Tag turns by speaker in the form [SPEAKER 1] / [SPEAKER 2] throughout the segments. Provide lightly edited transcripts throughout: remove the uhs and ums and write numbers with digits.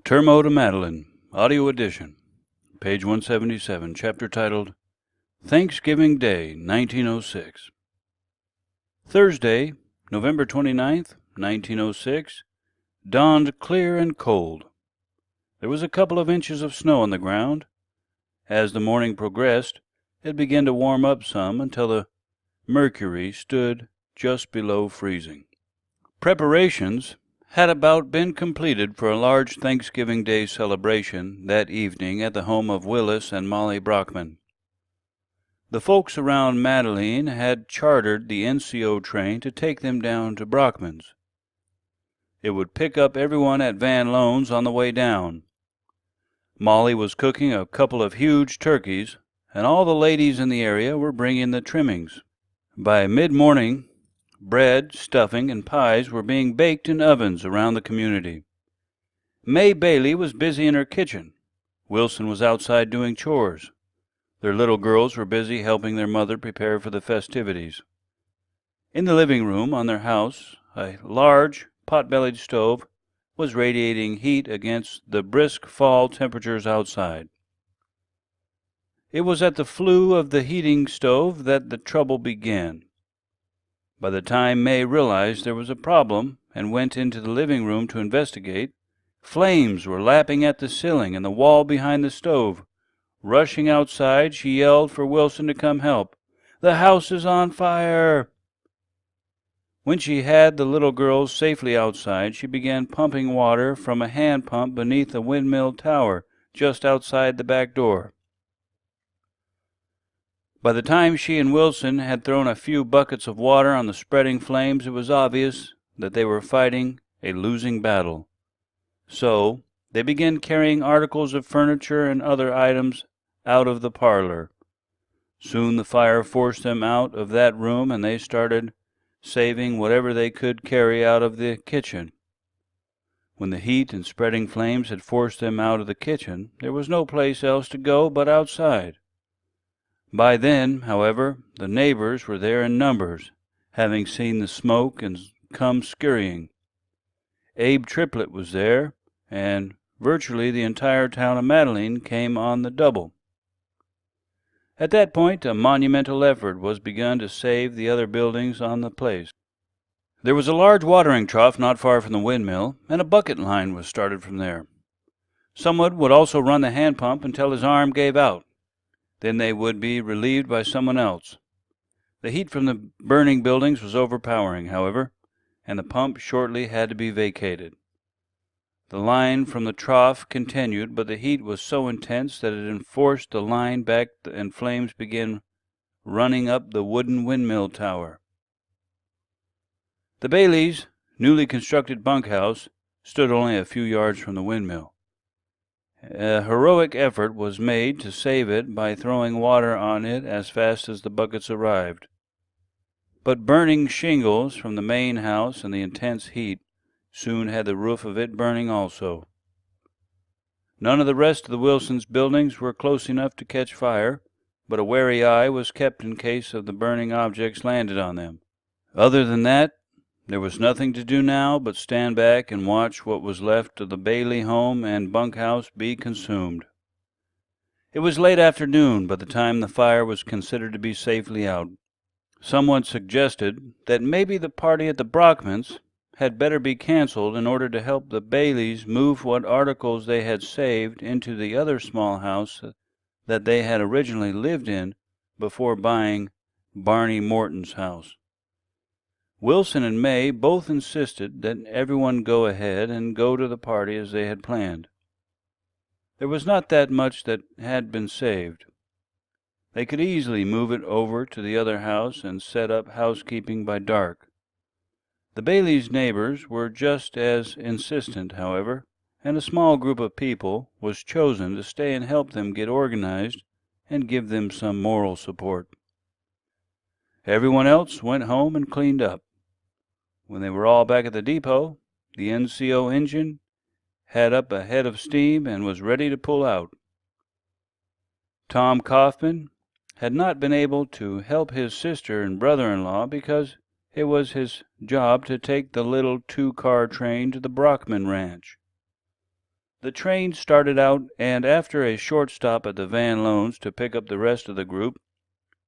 [SPEAKER 1] Termo to Madeline, Audio Edition, page 177, chapter titled, Thanksgiving Day, 1906. Thursday, November 29th, 1906, dawned clear and cold. There was a couple of inches of snow on the ground. As the morning progressed, it began to warm up some until the mercury stood just below freezing. Preparations had about been completed for a large Thanksgiving Day celebration that evening at the home of Willis and Molly Brockman. The folks around Madeline had chartered the NCO train to take them down to Brockman's. It would pick up everyone at Van Loan's on the way down. Molly was cooking a couple of huge turkeys, and all the ladies in the area were bringing the trimmings. By mid-morning, bread, stuffing, and pies were being baked in ovens around the community. May Bailey was busy in her kitchen. Wilson was outside doing chores. Their little girls were busy helping their mother prepare for the festivities. In the living room on their house, a large pot-bellied stove was radiating heat against the brisk fall temperatures outside. It was at the flue of the heating stove that the trouble began. By the time May realized there was a problem and went into the living room to investigate, flames were lapping at the ceiling and the wall behind the stove. Rushing outside, she yelled for Wilson to come help. "The house is on fire!" When she had the little girls safely outside, she began pumping water from a hand pump beneath a windmill tower just outside the back door. By the time she and Wilson had thrown a few buckets of water on the spreading flames, it was obvious that they were fighting a losing battle. So they began carrying articles of furniture and other items out of the parlor. Soon the fire forced them out of that room, and they started saving whatever they could carry out of the kitchen. When the heat and spreading flames had forced them out of the kitchen, there was no place else to go but outside. By then, however, the neighbors were there in numbers, having seen the smoke and come scurrying. Abe Triplett was there, and virtually the entire town of Madeline came on the double. At that point, a monumental effort was begun to save the other buildings on the place. There was a large watering trough not far from the windmill, and a bucket line was started from there. Someone would also run the hand pump until his arm gave out. Then they would be relieved by someone else. The heat from the burning buildings was overpowering, however, and the pump shortly had to be vacated. The line from the trough continued, but the heat was so intense that it enforced the line back, and flames began running up the wooden windmill tower. The Baileys' newly constructed bunkhouse stood only a few yards from the windmill. A heroic effort was made to save it by throwing water on it as fast as the buckets arrived. But burning shingles from the main house and the intense heat soon had the roof of it burning also. None of the rest of the Wilsons' buildings were close enough to catch fire, but a wary eye was kept in case of the burning objects landed on them. Other than that, there was nothing to do now but stand back and watch what was left of the Bailey home and bunkhouse be consumed. It was late afternoon by the time the fire was considered to be safely out. Someone suggested that maybe the party at the Brockmans had better be canceled in order to help the Baileys move what articles they had saved into the other small house that they had originally lived in before buying Barney Morton's house. Wilson and May both insisted that everyone go ahead and go to the party as they had planned. There was not that much that had been saved. They could easily move it over to the other house and set up housekeeping by dark. The Baileys' neighbors were just as insistent, however, and a small group of people was chosen to stay and help them get organized and give them some moral support. Everyone else went home and cleaned up. When they were all back at the depot, the NCO engine had up a head of steam and was ready to pull out. Tom Kaufman had not been able to help his sister and brother-in-law because it was his job to take the little 2-car train to the Brockman ranch. The train started out, and after a short stop at the Van Loans to pick up the rest of the group,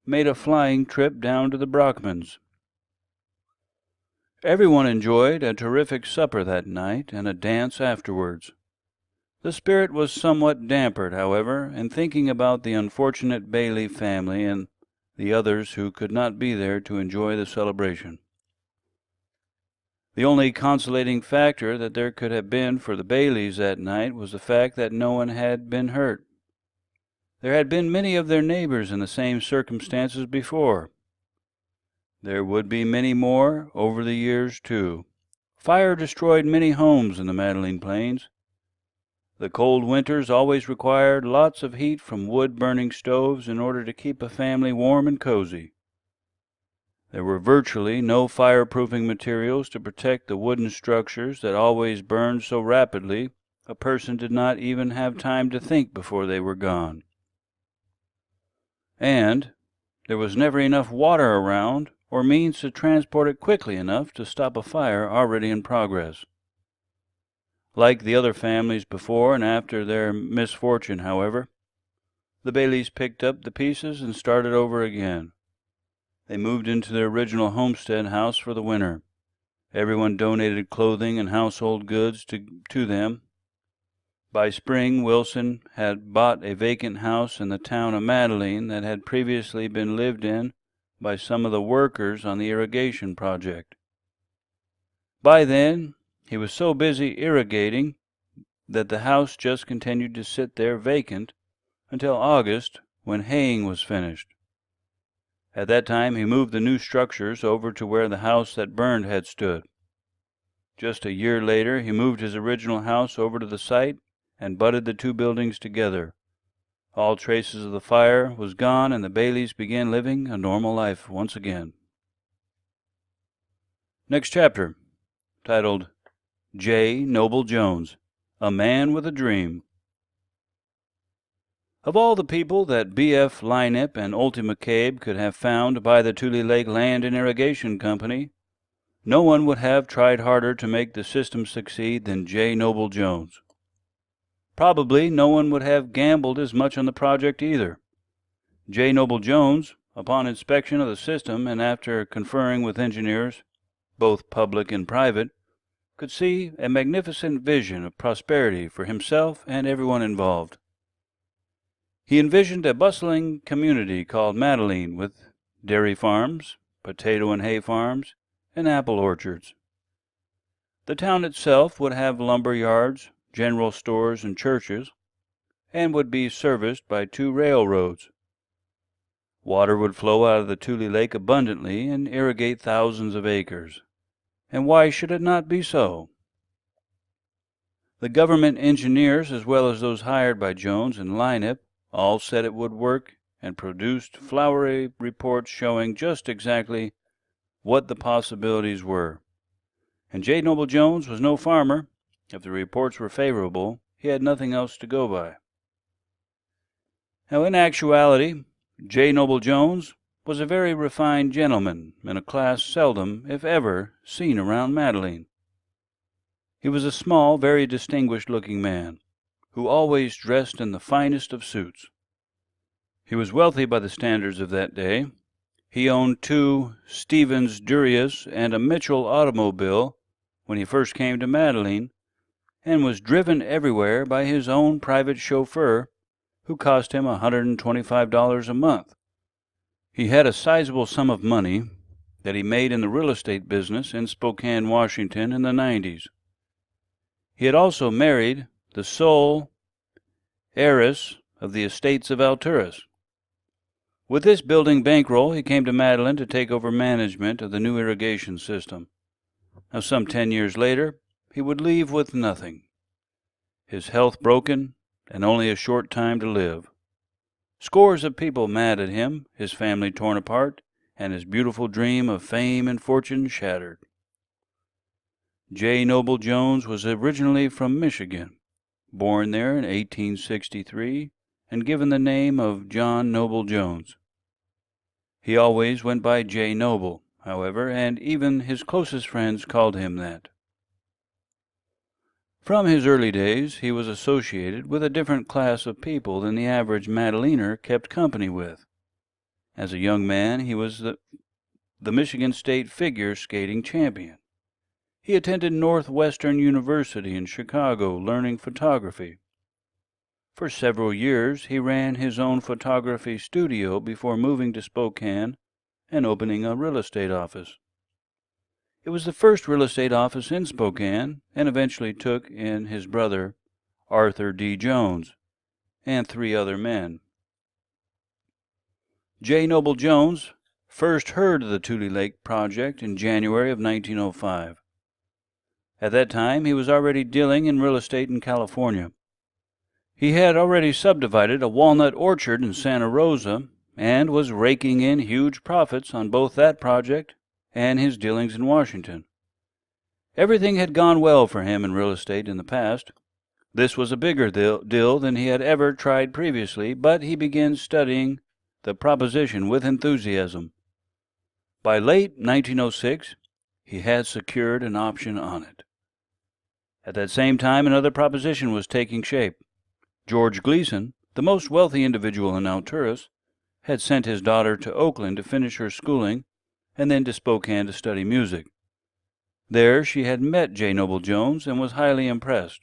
[SPEAKER 1] made a flying trip down to the Brockmans. Everyone enjoyed a terrific supper that night and a dance afterwards. The spirit was somewhat dampered, however, in thinking about the unfortunate Bailey family and the others who could not be there to enjoy the celebration. The only consolating factor that there could have been for the Baileys that night was the fact that no one had been hurt. There had been many of their neighbors in the same circumstances before. There would be many more over the years, too. Fire destroyed many homes in the Madeline Plains. The cold winters always required lots of heat from wood-burning stoves in order to keep a family warm and cozy. There were virtually no fireproofing materials to protect the wooden structures that always burned so rapidly a person did not even have time to think before they were gone. And there was never enough water around or means to transport it quickly enough to stop a fire already in progress. Like the other families before and after their misfortune, however, the Baileys picked up the pieces and started over again. They moved into their original homestead house for the winter. Everyone donated clothing and household goods to them. By spring, Wilson had bought a vacant house in the town of Madeline that had previously been lived in by some of the workers on the irrigation project. By then, he was so busy irrigating that the house just continued to sit there vacant until August, when haying was finished. At that time he moved the new structures over to where the house that burned had stood. Just a year later he moved his original house over to the site and butted the two buildings together. All traces of the fire was gone, and the Baileys began living a normal life once again. Next chapter, titled J. Noble Jones, A Man with a Dream. Of all the people that B.F. Lynip and Ulty McCabe could have found to buy the Tule Lake Land and Irrigation Company, no one would have tried harder to make the system succeed than J. Noble Jones. Probably no one would have gambled as much on the project either. J. Noble Jones, upon inspection of the system and after conferring with engineers, both public and private, could see a magnificent vision of prosperity for himself and everyone involved. He envisioned a bustling community called Madeline, with dairy farms, potato and hay farms, and apple orchards. The town itself would have lumber yards, general stores, and churches, and would be serviced by 2 railroads. Water would flow out of the Tule Lake abundantly and irrigate thousands of acres. And why should it not be so? The government engineers, as well as those hired by Jones and Lynip, all said it would work, and produced flowery reports showing just exactly what the possibilities were. And J. Noble Jones was no farmer. If the reports were favorable, he had nothing else to go by. Now, in actuality, J. Noble Jones was a very refined gentleman in a class seldom, if ever, seen around Madeline. He was a small, very distinguished-looking man, who always dressed in the finest of suits. He was wealthy by the standards of that day. He owned 2 Stevens Durius and a Mitchell automobile when he first came to Madeline, and was driven everywhere by his own private chauffeur, who cost him $125 a month. He had a sizable sum of money that he made in the real estate business in Spokane, Washington in the 90s. He had also married the sole heiress of the estates of Alturas. With this building bankroll, he came to Madeline to take over management of the new irrigation system. Now, some 10 years later, he would leave with nothing, his health broken, and only a short time to live. Scores of people mad at him, his family torn apart, and his beautiful dream of fame and fortune shattered. J. Noble Jones was originally from Michigan, born there in 1863, and given the name of John Noble Jones. He always went by J. Noble, however, and even his closest friends called him that. From his early days he was associated with a different class of people than the average Madeliner kept company with. As a young man he was the Michigan State figure skating champion. He attended Northwestern University in Chicago, learning photography. For several years he ran his own photography studio before moving to Spokane and opening a real estate office. It was the first real estate office in Spokane, and eventually took in his brother, Arthur D. Jones, and 3 other men. J. Noble Jones first heard of the Tule Lake project in January of 1905. At that time he was already dealing in real estate in California. He had already subdivided a walnut orchard in Santa Rosa and was raking in huge profits on both that project and his dealings in Washington. Everything had gone well for him in real estate in the past. This was a bigger deal than he had ever tried previously, but he began studying the proposition with enthusiasm. By late 1906, he had secured an option on it. At that same time, another proposition was taking shape. George Gleason, the most wealthy individual in Alturas, had sent his daughter to Oakland to finish her schooling and then to Spokane to study music. There she had met J. Noble Jones and was highly impressed.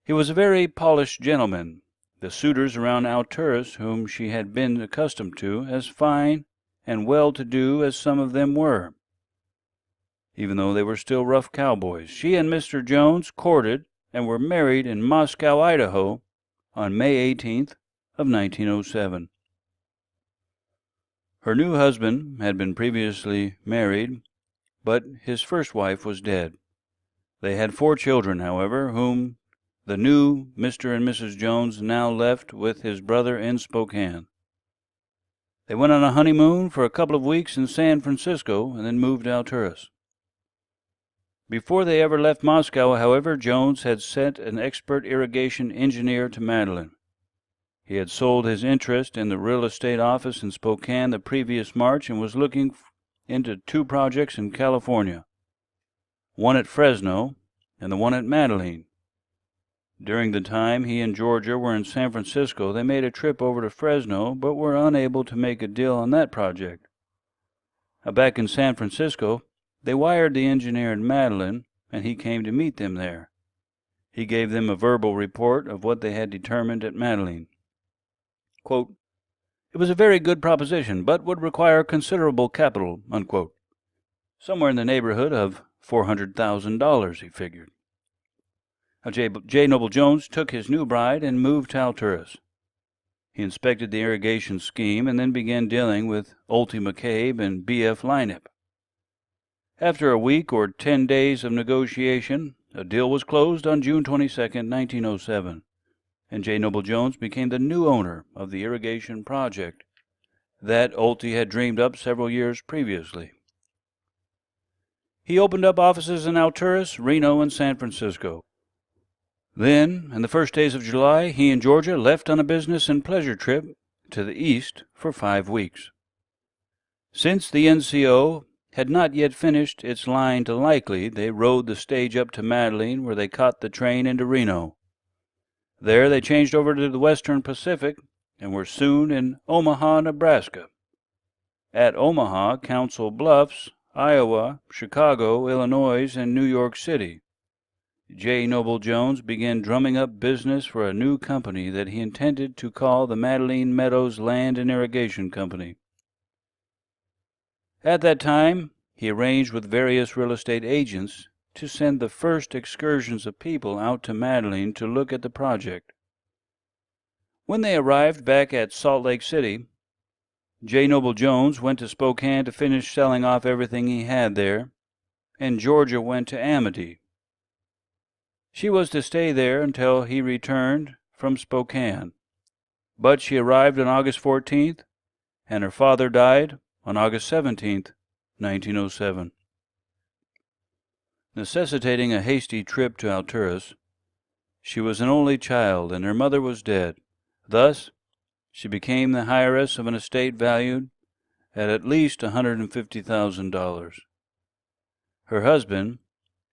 [SPEAKER 1] He was a very polished gentleman, the suitors around Alturas whom she had been accustomed to, as fine and well-to-do as some of them were. Even though they were still rough cowboys, she and Mr. Jones courted and were married in Moscow, Idaho, on May 18th of 1907. Her new husband had been previously married, but his first wife was dead. They had 4 children, however, whom the new Mr. and Mrs. Jones now left with his brother in Spokane. They went on a honeymoon for a couple of weeks in San Francisco and then moved to Alturas. Before they ever left Moscow, however, Jones had sent an expert irrigation engineer to Madeline. He had sold his interest in the real estate office in Spokane the previous March and was looking into 2 projects in California, one at Fresno and the one at Madeline. During the time he and Georgia were in San Francisco, they made a trip over to Fresno, but were unable to make a deal on that project. Back in San Francisco, they wired the engineer in Madeline, and he came to meet them there. He gave them a verbal report of what they had determined at Madeline. Quote, "It was a very good proposition, but would require considerable capital," unquote. Somewhere in the neighborhood of $400,000, he figured. J. Noble Jones took his new bride and moved to Alturas. He inspected the irrigation scheme and then began dealing with Olte McCabe and B.F. Lineup. After a week or 10 days of negotiation, a deal was closed on June 22, 1907, and J. Noble Jones became the new owner of the irrigation project that Olte had dreamed up several years previously. He opened up offices in Alturas, Reno, and San Francisco. Then, in the first days of July, he and Georgia left on a business and pleasure trip to the east for 5 weeks. Since the NCO had not yet finished its line to Likely, they rode the stage up to Madeline, where they caught the train into Reno. There they changed over to the Western Pacific and were soon in Omaha, Nebraska. At Omaha, Council Bluffs, Iowa, Chicago, Illinois, and New York City, J. Noble Jones began drumming up business for a new company that he intended to call the Madeline Meadows Land and Irrigation Company. At that time, he arranged with various real estate agents to send the first excursions of people out to Madeline to look at the project. When they arrived back at Salt Lake City, J. Noble Jones went to Spokane to finish selling off everything he had there, and Georgia went to Amity. She was to stay there until he returned from Spokane, but she arrived on August 14th, and her father died on August 17th, 1907. Necessitating a hasty trip to Alturas, she was an only child, and her mother was dead. Thus, she became the heiress of an estate valued at least $150,000. Her husband,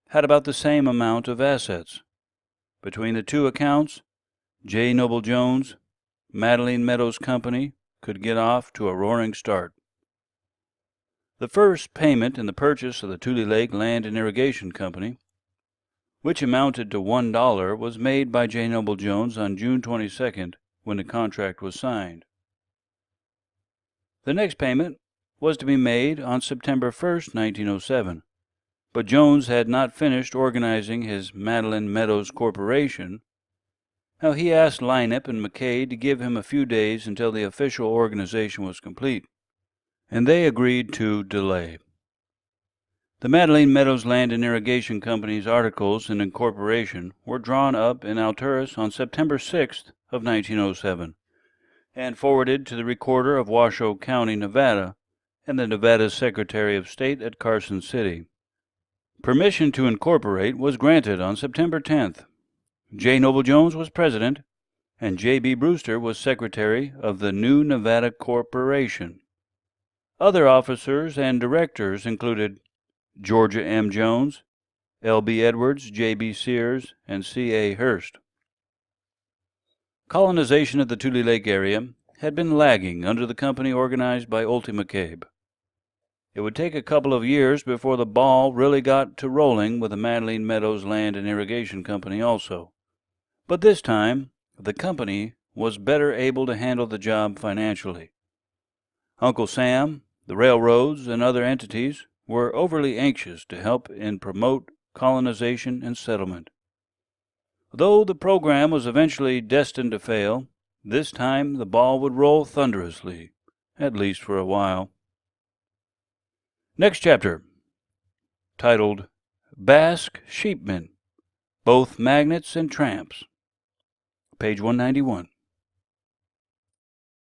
[SPEAKER 1] had about the same amount of assets. Between the two accounts, J. Noble Jones, Madeline Meadows Company, could get off to a roaring start. The first payment in the purchase of the Tule Lake Land and Irrigation Company, which amounted to $1, was made by J. Noble Jones on June 22nd, when the contract was signed. The next payment was to be made on September 1st, 1907, but Jones had not finished organizing his Madeline Meadows Corporation. Now he asked Lineup and McKay to give him a few days until the official organization was complete, and they agreed to delay. The Madeline Meadows Land and Irrigation Company's articles and incorporation were drawn up in Alturas on September 6th of 1907, and forwarded to the Recorder of Washoe County, Nevada, and the Nevada Secretary of State at Carson City. Permission to incorporate was granted on September 10th. J. Noble Jones was president, and J. B. Brewster was secretary of the new Nevada Corporation. Other officers and directors included Georgia M. Jones, L. B. Edwards, J. B. Sears, and C. A. Hurst. Colonization of the Tule Lake area had been lagging under the company organized by Olty McCabe. It would take a couple of years before the ball really got to rolling with the Madeline Meadows Land and Irrigation Company also. But this time, the company was better able to handle the job financially. Uncle Sam, the railroads, and other entities were overly anxious to help and promote colonization and settlement. Though the program was eventually destined to fail, this time the ball would roll thunderously, at least for a while. Next chapter, titled Basque Sheepmen, Both Magnates and Tramps, page 191.